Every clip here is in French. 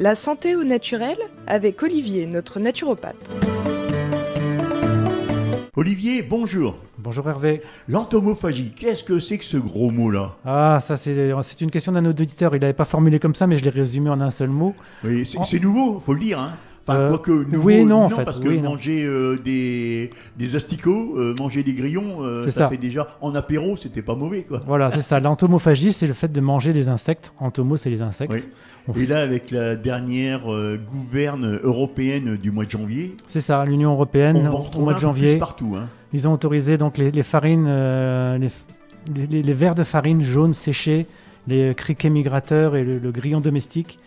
La santé au naturel avec Olivier, notre naturopathe. Olivier, bonjour. Bonjour Hervé. L'entomophagie, qu'est-ce que c'est que ce gros mot-là? Ah, ça c'est une question d'un auditeur. Il n'avait pas formulé comme ça, mais je l'ai résumé en un seul mot. Oui, c'est nouveau, faut le dire. Hein. Enfin, quoique nouveau, oui, non, en fait. Parce que oui, manger des asticots, manger des grillons, ça fait déjà, en apéro, c'était pas mauvais, quoi. Voilà, c'est ça. L'entomophagie, c'est le fait de manger des insectes. Entomo, c'est les insectes. Oui. Et là, avec la dernière gouverne européenne du mois de janvier, c'est ça, l'Union européenne, au mois de janvier, partout, hein. Ils ont autorisé donc les farines, les verres de farine jaunes séchés, les criquets migrateurs et le grillon domestique.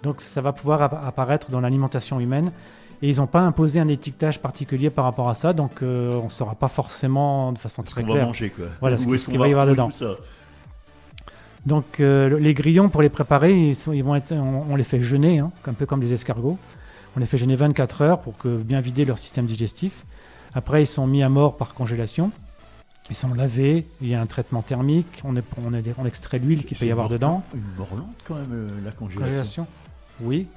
Donc ça va pouvoir apparaître dans l'alimentation humaine. Et ils n'ont pas imposé un étiquetage particulier par rapport à ça, donc on ne saura pas forcément de façon très claire. On va manger, quoi. Voilà, ce qu'il va y avoir dedans. Donc les grillons, pour les préparer, on les fait jeûner, hein, un peu comme les escargots. On les fait jeûner 24 heures pour bien vider leur système digestif. Après, ils sont mis à mort par congélation. Ils sont lavés, il y a un traitement thermique, on extrait l'huile qu'il peut y avoir dedans. Une mort lente quand même, la congélation. Oui,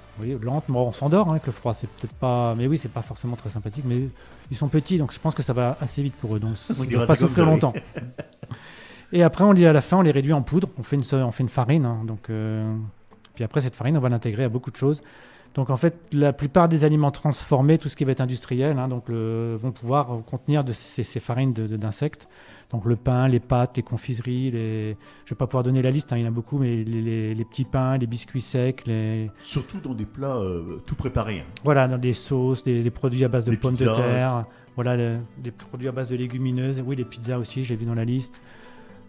lente, on s'endort avec le froid, c'est peut-être pas... Mais oui, c'est pas forcément très sympathique, mais ils sont petits, donc je pense que ça va assez vite pour eux, donc ils ne doivent pas souffrir longtemps. Et après, à la fin, on les réduit en poudre, on fait une farine, hein, donc, puis après cette farine, on va l'intégrer à beaucoup de choses. Donc en fait, la plupart des aliments transformés, tout ce qui va être industriel, hein, vont pouvoir contenir ces farines d'insectes. Donc le pain, les pâtes, les confiseries, je ne vais pas pouvoir donner la liste, hein, il y en a beaucoup, mais les petits pains, les biscuits secs. Surtout dans des plats tout préparés. Hein. Voilà, dans des sauces, des produits à base de pommes de terre, voilà, des produits à base de légumineuses, oui, les pizzas aussi, je l'ai vu dans la liste.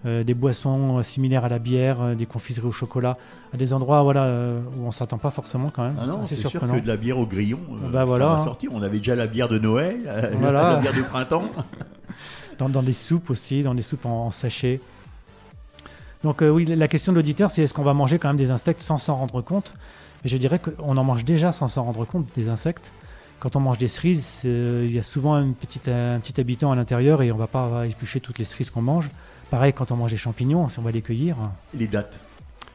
Des boissons similaires à la bière, des confiseries au chocolat, à des endroits où on ne s'attend pas forcément quand même. Ah non, c'est sûr que de la bière au grillon, ça voilà, va sortir. On avait déjà la bière de Noël, la bière de printemps. Dans des soupes aussi, dans des soupes en sachet. Donc oui, la question de l'auditeur, c'est est-ce qu'on va manger quand même des insectes sans s'en rendre compte? Et je dirais qu'on en mange déjà sans s'en rendre compte, des insectes. Quand on mange des cerises, il y a souvent un petit habitant à l'intérieur et on ne va pas éplucher toutes les cerises qu'on mange. Pareil, quand on mange des champignons, si on va les cueillir. Les dattes.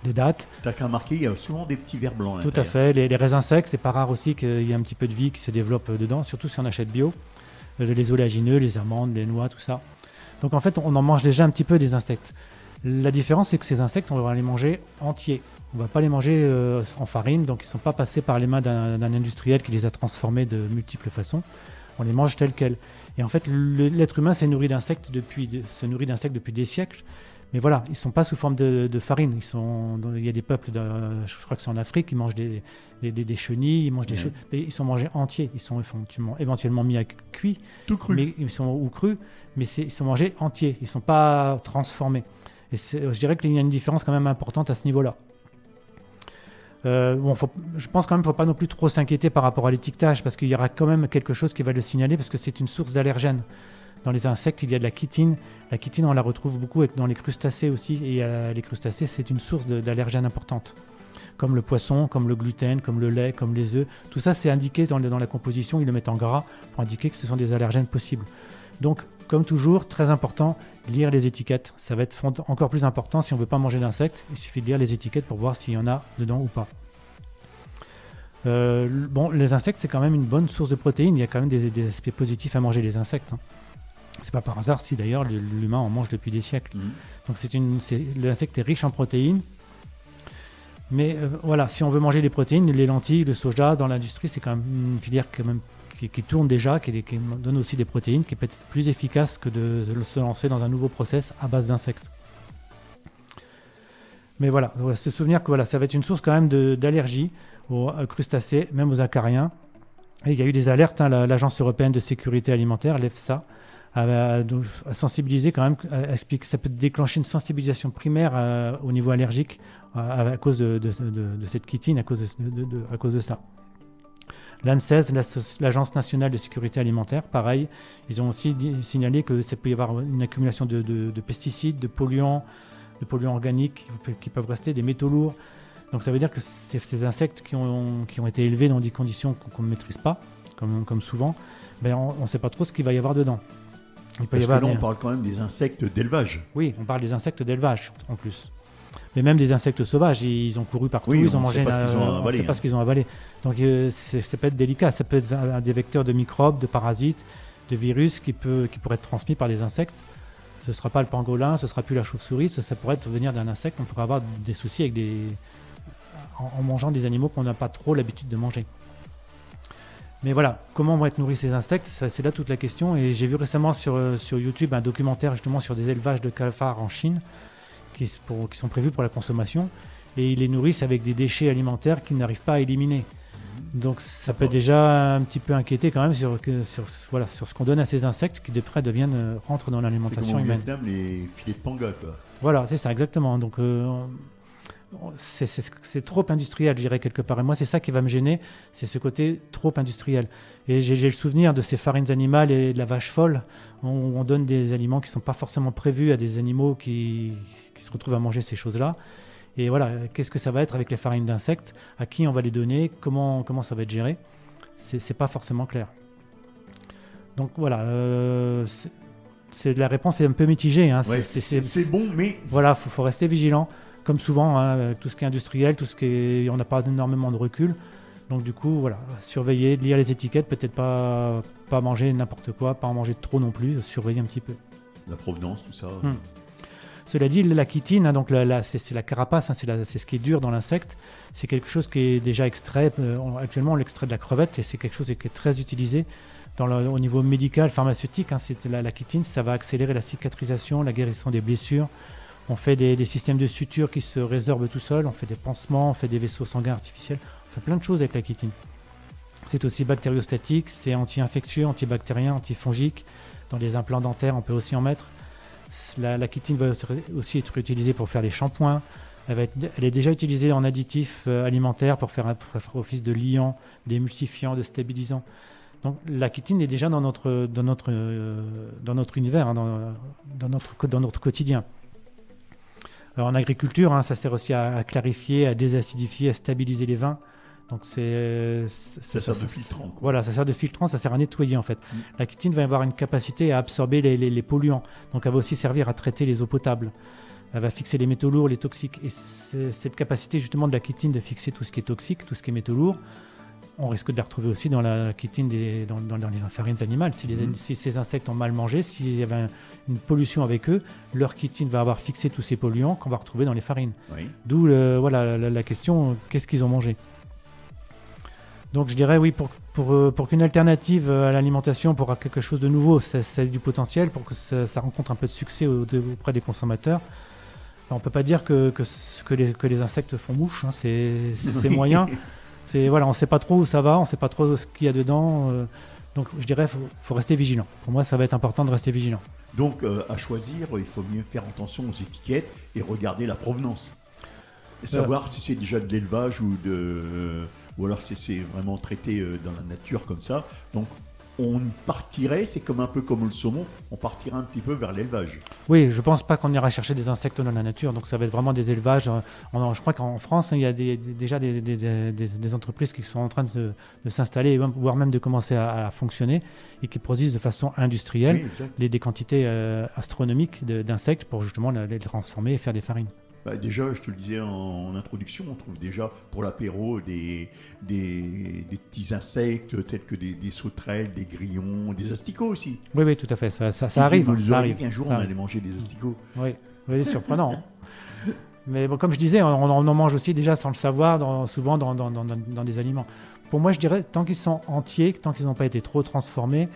Les dattes. Tu as qu'à remarquer, il y a souvent des petits vers blancs. Tout à fait. Les raisins secs, c'est pas rare aussi qu'il y ait un petit peu de vie qui se développe dedans, surtout si on achète bio. Les oléagineux, les amandes, les noix, tout ça. Donc en fait, on en mange déjà un petit peu des insectes. La différence, c'est que ces insectes, on va les manger entiers. On ne va pas les manger en farine, donc ils ne sont pas passés par les mains d'un industriel qui les a transformés de multiples façons. On les mange tels quels. Et en fait, l'être humain se nourrit d'insectes depuis des siècles. Mais voilà, ils ne sont pas sous forme de farine. Il y a des peuples, je crois que c'est en Afrique, qui mangent des chenilles, ils mangent des choses. Mais ils sont mangés entiers. Ils sont éventuellement mis à cuit. Tout cru. Ou crus, mais ils sont mangés entiers. Ils ne sont pas transformés. Et je dirais qu'il y a une différence quand même importante à ce niveau-là. Je pense quand même qu'il ne faut pas non plus trop s'inquiéter par rapport à l'étiquetage, parce qu'il y aura quand même quelque chose qui va le signaler, parce que c'est une source d'allergènes. Dans les insectes, il y a de la chitine. La chitine, on la retrouve beaucoup dans les crustacés aussi. Et les crustacés, c'est une source d'allergènes importante. Comme le poisson, comme le gluten, comme le lait, comme les œufs. Tout ça, c'est indiqué dans la composition. Ils le mettent en gras pour indiquer que ce sont des allergènes possibles. Donc, comme toujours, très important, lire les étiquettes. Ça va être encore plus important si on ne veut pas manger d'insectes. Il suffit de lire les étiquettes pour voir s'il y en a dedans ou pas. Les insectes, c'est quand même une bonne source de protéines. Il y a quand même des aspects positifs à manger les insectes. Hein. C'est pas par hasard si d'ailleurs l'humain en mange depuis des siècles. Donc l'insecte est riche en protéines. Mais voilà, si on veut manger des protéines, les lentilles, le soja, dans l'industrie, c'est quand même une filière qui tourne déjà, qui donne aussi des protéines, qui est peut-être plus efficace que de se lancer dans un nouveau process à base d'insectes. Mais voilà, on va se souvenir que ça va être une source quand même d'allergie aux crustacés, même aux acariens. Et il y a eu des alertes, hein, l'Agence européenne de sécurité alimentaire, l'EFSA, a sensibilisé quand même, explique que ça peut déclencher une sensibilisation primaire au niveau allergique à cause de cette chitine, à cause de ça. L'ANSES, l'Agence nationale de sécurité alimentaire, pareil, ils ont aussi signalé que ça peut y avoir une accumulation de pesticides, de polluants organiques qui peuvent rester, des métaux lourds. Donc ça veut dire que ces insectes qui ont été élevés dans des conditions qu'on ne maîtrise pas, comme souvent, on ne sait pas trop ce qu'il va y avoir dedans. Parce que là, on parle quand même des insectes d'élevage. Oui, on parle des insectes d'élevage en plus. Mais même des insectes sauvages, ils ont couru partout, ils ont mangé. On ne sait pas ce qu'ils ont avalé. Donc ça peut être délicat. Ça peut être des vecteurs de microbes, de parasites, de virus qui pourraient être transmis par des insectes. Ce ne sera pas le pangolin, ce ne sera plus la chauve-souris, ça pourrait venir d'un insecte. On pourrait avoir des soucis en mangeant des animaux qu'on n'a pas trop l'habitude de manger. Mais voilà, comment vont être nourris ces insectes, c'est là toute la question. Et j'ai vu récemment sur YouTube un documentaire justement sur des élevages de cafards en Chine qui sont prévus pour la consommation. Et ils les nourrissent avec des déchets alimentaires qu'ils n'arrivent pas à éliminer. Donc ça peut déjà un petit peu inquiéter quand même sur ce qu'on donne à ces insectes qui de près rentrent dans l'alimentation humaine. C'est comme au Vietnam, les filets de panga, quoi. Voilà, c'est ça, exactement. Donc c'est trop industriel, je dirais, quelque part. Et moi, c'est ça qui va me gêner, c'est ce côté trop industriel. Et j'ai le souvenir de ces farines animales et de la vache folle, où on donne des aliments qui ne sont pas forcément prévus à des animaux qui se retrouvent à manger ces choses-là. Et voilà, qu'est-ce que ça va être avec les farines d'insectes? À qui on va les donner? Comment ça va être géré? C'est pas forcément clair. Donc voilà, la réponse est un peu mitigée. Hein. Ouais, c'est bon, mais... Voilà, faut rester vigilant. Comme souvent, hein, avec tout ce qui est industriel, on n'a pas énormément de recul. Donc du coup, voilà, surveiller, lire les étiquettes, peut-être pas manger n'importe quoi, pas en manger trop non plus, surveiller un petit peu. La provenance, tout ça. Cela dit, la chitine, hein, donc c'est la carapace, hein, c'est ce qui est dur dans l'insecte. C'est quelque chose qui est déjà extrait. Actuellement, on l'extrait de la crevette et c'est quelque chose qui est très utilisé au niveau médical, pharmaceutique. Hein, la chitine, ça va accélérer la cicatrisation, la guérison des blessures. On fait des systèmes de suture qui se résorbent tout seuls. On fait des pansements, on fait des vaisseaux sanguins artificiels. On fait plein de choses avec la chitine. C'est aussi bactériostatique, c'est anti-infectieux, antibactérien, antifongique. Dans les implants dentaires, on peut aussi en mettre. La chitine va aussi être utilisée pour faire des shampoings. Elle est déjà utilisée en additif alimentaire pour faire office de liant, d'émulsifiant, de stabilisant. Donc la chitine est déjà dans notre univers, hein, dans notre quotidien. Alors, en agriculture, hein, ça sert aussi à clarifier, à désacidifier, à stabiliser les vins. Donc ça sert de filtrant. Quoi. Voilà, ça sert de filtrant, ça sert à nettoyer en fait. La chitine va avoir une capacité à absorber les polluants. Donc elle va aussi servir à traiter les eaux potables. Elle va fixer les métaux lourds, les toxiques. Et cette capacité justement de la chitine de fixer tout ce qui est toxique, tout ce qui est métaux lourds, on risque de la retrouver aussi dans la chitine dans les farines animales. Si ces insectes ont mal mangé, s'il y avait une pollution avec eux, leur chitine va avoir fixé tous ces polluants qu'on va retrouver dans les farines. Oui. D'où la question, qu'est-ce qu'ils ont mangé? Donc je dirais oui, pour qu'une alternative à l'alimentation, pour quelque chose de nouveau, ça ait du potentiel, pour que ça rencontre un peu de succès auprès des consommateurs, on ne peut pas dire que les insectes font mouche, hein, c'est moyen. On ne sait pas trop où ça va, on ne sait pas trop ce qu'il y a dedans. Donc je dirais qu'il faut rester vigilant. Pour moi, ça va être important de rester vigilant. Donc à choisir, il faut mieux faire attention aux étiquettes et regarder la provenance. Et savoir si c'est déjà de l'élevage ou alors si c'est vraiment traité dans la nature comme ça. Donc on partirait, c'est un peu comme le saumon, on partirait un petit peu vers l'élevage. Oui, je ne pense pas qu'on ira chercher des insectes dans la nature, donc ça va être vraiment des élevages. Je crois qu'en France, il y a déjà des entreprises qui sont en train de s'installer, voire même de commencer à fonctionner, et qui produisent de façon industrielle des quantités astronomiques d'insectes pour justement les transformer et faire des farines. Déjà, je te le disais en introduction, on trouve déjà pour l'apéro des petits insectes tels que des sauterelles, des grillons, des asticots aussi. Oui, tout à fait, ça arrive. Ça arrive. Un jour, on allait manger des asticots. Oui, c'est surprenant. Hein. Mais bon, comme je disais, on en mange aussi déjà sans le savoir, souvent dans des aliments. Pour moi, je dirais, tant qu'ils sont entiers, tant qu'ils n'ont pas été trop transformés,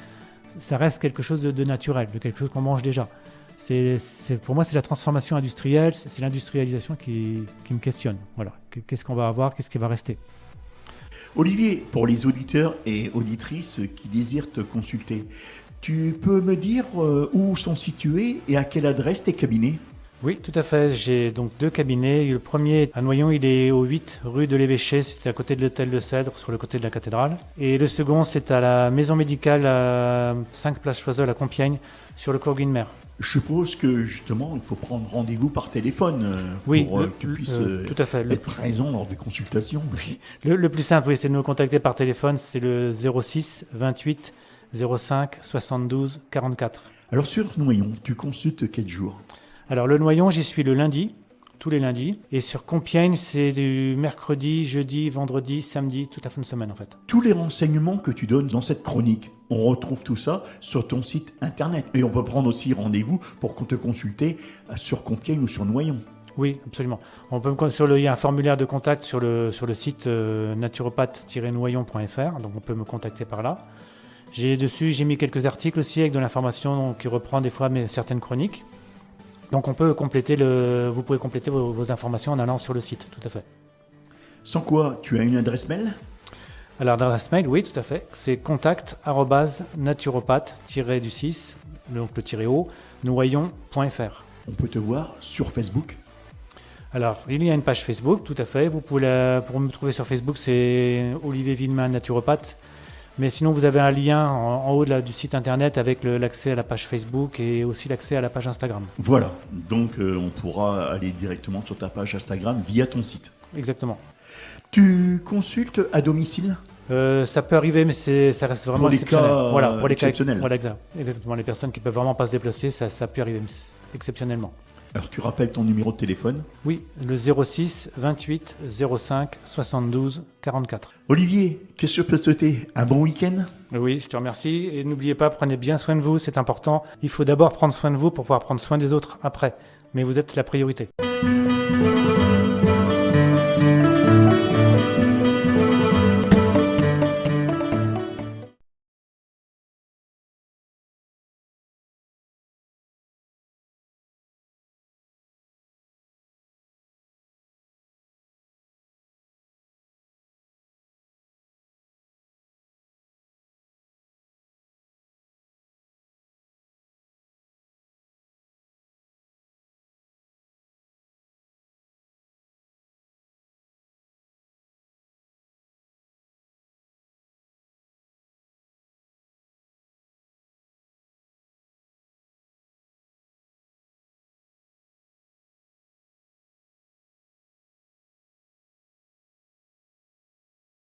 ça reste quelque chose de naturel, de quelque chose qu'on mange déjà. Pour moi, c'est la transformation industrielle, c'est l'industrialisation qui me questionne. Voilà. Qu'est-ce qu'on va avoir, qu'est-ce qui va rester? Olivier, pour les auditeurs et auditrices qui désirent te consulter, tu peux me dire où sont situés et à quelle adresse tes cabinets? Oui, tout à fait. J'ai donc 2 cabinets. Le premier à Noyon, il est au 8 rue de l'Évêché, c'est à côté de l'hôtel de Cèdre, sur le côté de la cathédrale. Et le second, c'est à la maison médicale à 5 place Choiseul à Compiègne, sur le cours Guinemer. Je suppose que justement, il faut prendre rendez-vous par téléphone pour que tu puisses tout à fait. être présent lors des consultations. Le plus simple, c'est de nous contacter par téléphone, c'est le 06 28 05 72 44. Alors sur Noyon, tu consultes quel jour? Alors le Noyon, j'y suis le lundi, tous les lundis. Et sur Compiègne, c'est du mercredi, jeudi, vendredi, samedi, toute la fin de semaine en fait. Tous les renseignements que tu donnes dans cette chronique, on retrouve tout ça sur ton site internet. Et on peut prendre aussi rendez-vous pour te consulter sur Compiègne ou sur Noyon. Oui, absolument. Il y a un formulaire de contact sur le site naturopathe-noyon.fr, donc on peut me contacter par là. J'ai mis quelques articles aussi avec de l'information qui reprend des fois certaines chroniques. Donc vous pouvez compléter vos informations en allant sur le site, tout à fait. Sans quoi, tu as une adresse mail ? Alors l'adresse mail, oui, tout à fait. C'est contact@naturopathe-du6, donc le -o, noyon.fr. On peut te voir sur Facebook ? Alors, il y a une page Facebook, tout à fait. Pour me trouver sur Facebook, c'est Olivier Villemain, naturopathe. Mais sinon, vous avez un lien en haut du site internet avec l'accès à la page Facebook et aussi l'accès à la page Instagram. Voilà, donc on pourra aller directement sur ta page Instagram via ton site. Exactement. Tu consultes à domicile ? Ça peut arriver, mais ça reste vraiment pour les exceptionnel. cas Pour les exceptionnels. cas, voilà, exactement. Les personnes qui peuvent vraiment pas se déplacer, ça peut arriver exceptionnellement. Alors tu rappelles ton numéro de téléphone ? Oui, le 06 28 05 72 44. Olivier, qu'est-ce que je peux te souhaiter ? Un bon week-end ? Oui, je te remercie. Et n'oubliez pas, prenez bien soin de vous, c'est important. Il faut d'abord prendre soin de vous pour pouvoir prendre soin des autres après. Mais vous êtes la priorité.